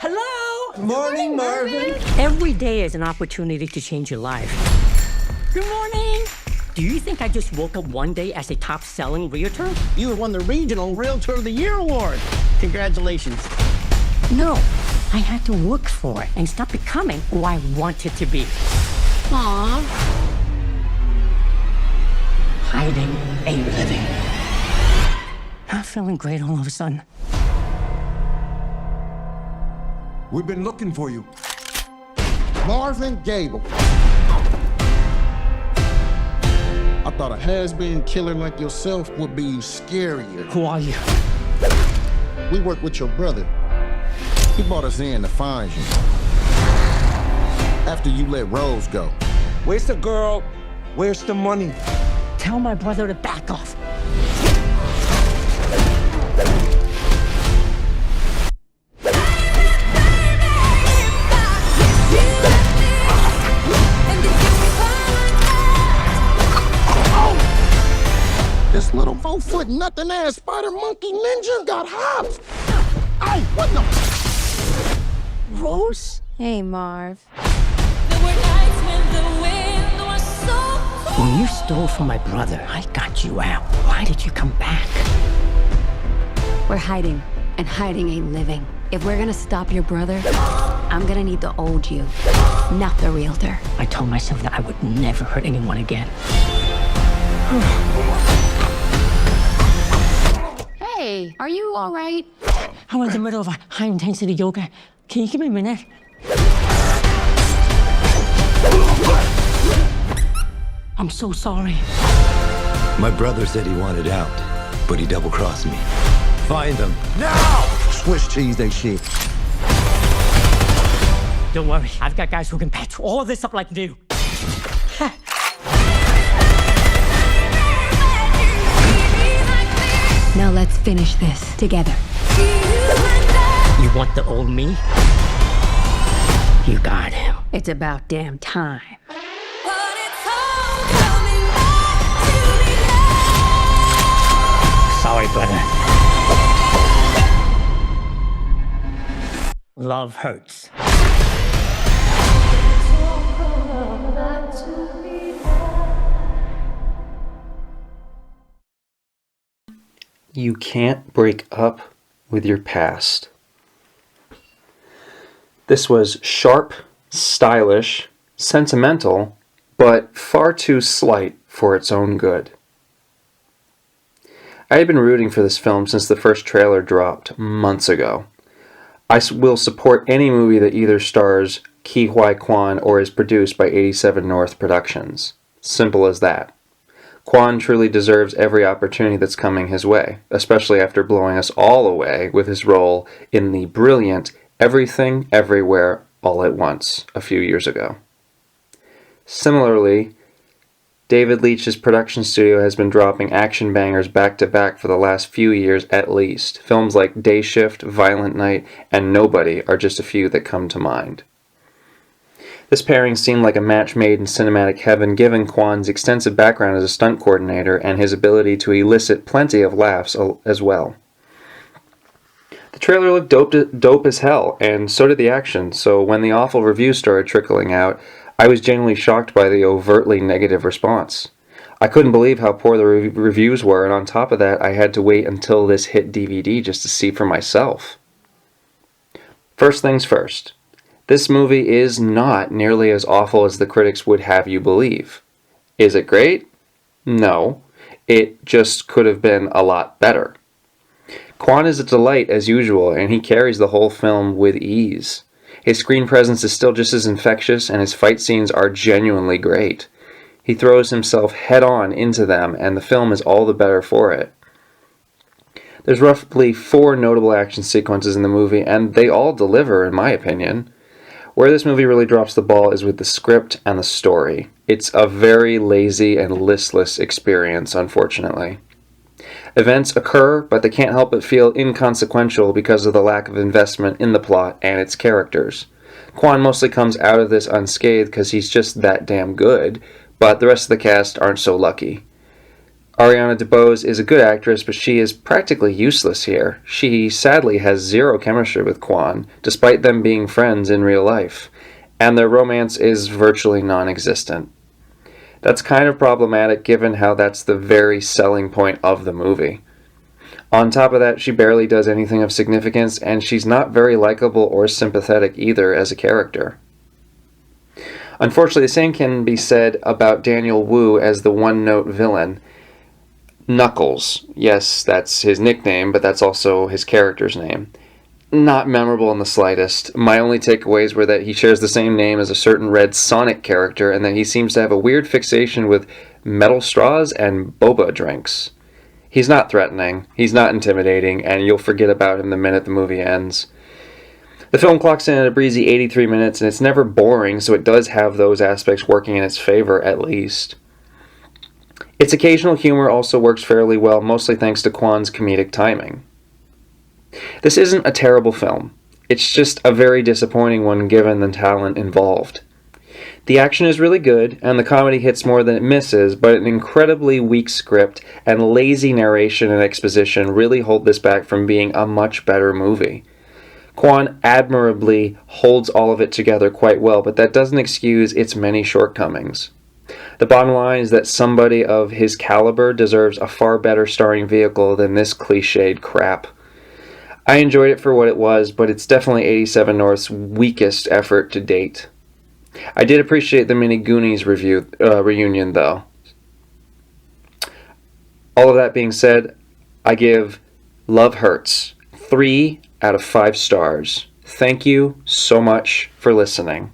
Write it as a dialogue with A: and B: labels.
A: Hello?
B: Morning, Marvin.
A: Every day is an opportunity to change your life. Good morning. Do you think I just woke up one day as a top-selling realtor?
B: You have won the Regional Realtor of the Year award. Congratulations.
A: No. I had to work for it and stop becoming who I wanted to be.
B: Aww.
A: Hiding a living. I'm feeling great all of a sudden.
C: We've been looking for you. Marvin Gable. I thought a has-been killer like yourself would be scarier.
A: Who are you?
C: We work with your brother. He brought us in to find you. After you let Rose go.
D: Where's the girl? Where's the money?
A: Tell my brother to back off.
C: This little 4-foot nothing-ass spider monkey ninja got hopped. Hey, what the?
A: Rose?
E: Hey, Marv.
A: When you stole from my brother, I got you out. Why did you come back?
E: We're hiding, and hiding ain't living. If we're gonna stop your brother, I'm gonna need the old you, not the realtor.
A: I told myself that I would never hurt anyone again.
E: Hey, are you all right?
A: I'm in the middle of a high-intensity yoga. Can you give me a minute? I'm so sorry.
F: My brother said he wanted out, but he double-crossed me. Find him. Now!
C: Swiss cheese they shit.
A: Don't worry, I've got guys who can patch all this up like new.
E: Now let's finish this together.
A: You want the old me? You got him. It's about damn time. Sorry, brother. Love hurts.
G: You can't break up with your past. This was sharp, stylish, sentimental, but far too slight for its own good. I had been rooting for this film since the first trailer dropped months ago. I will support any movie that either stars Ke Huy Quan or is produced by 87 North Productions. Simple as that. Quan truly deserves every opportunity that's coming his way, especially after blowing us all away with his role in the brilliant Everything, Everywhere, All at Once a few years ago. Similarly, David Leitch's production studio has been dropping action bangers back-to-back for the last few years at least. Films like Day Shift, Violent Night, and Nobody are just a few that come to mind. This pairing seemed like a match made in cinematic heaven given Quan's extensive background as a stunt coordinator and his ability to elicit plenty of laughs as well. The trailer looked dope as hell, and so did the action, so when the awful reviews started trickling out, I was genuinely shocked by the overtly negative response. I couldn't believe how poor the reviews were, and on top of that, I had to wait until this hit DVD just to see for myself. First things first. This movie is not nearly as awful as the critics would have you believe. Is it great? No. It just could have been a lot better. Quan is a delight as usual, and he carries the whole film with ease. His screen presence is still just as infectious, and his fight scenes are genuinely great. He throws himself head-on into them, and the film is all the better for it. There's roughly 4 notable action sequences in the movie, and they all deliver, in my opinion. Where this movie really drops the ball is with the script and the story. It's a very lazy and listless experience, unfortunately. Events occur, but they can't help but feel inconsequential because of the lack of investment in the plot and its characters. Quan mostly comes out of this unscathed because he's just that damn good, but the rest of the cast aren't so lucky. Ariana DeBose is a good actress, but she is practically useless here. She sadly has zero chemistry with Quan, despite them being friends in real life, and their romance is virtually non-existent. That's kind of problematic given how that's the very selling point of the movie. On top of that, she barely does anything of significance, and she's not very likable or sympathetic either as a character. Unfortunately, the same can be said about Daniel Wu as the one-note villain. Knuckles. Yes, that's his nickname, but that's also his character's name. Not memorable in the slightest. My only takeaways were that he shares the same name as a certain Red Sonic character, and that he seems to have a weird fixation with metal straws and boba drinks. He's not threatening, he's not intimidating, and you'll forget about him the minute the movie ends. The film clocks in at a breezy 83 minutes, and it's never boring, so it does have those aspects working in its favor, at least. Its occasional humor also works fairly well, mostly thanks to Quan's comedic timing. This isn't a terrible film. It's just a very disappointing one given the talent involved. The action is really good, and the comedy hits more than it misses, but an incredibly weak script and lazy narration and exposition really hold this back from being a much better movie. Quan admirably holds all of it together quite well, but that doesn't excuse its many shortcomings. The bottom line is that somebody of his caliber deserves a far better starring vehicle than this cliched crap. I enjoyed it for what it was, but it's definitely 87 North's weakest effort to date. I did appreciate the mini Goonies reunion, though. All of that being said, I give Love Hurts 3 out of 5 stars. Thank you so much for listening.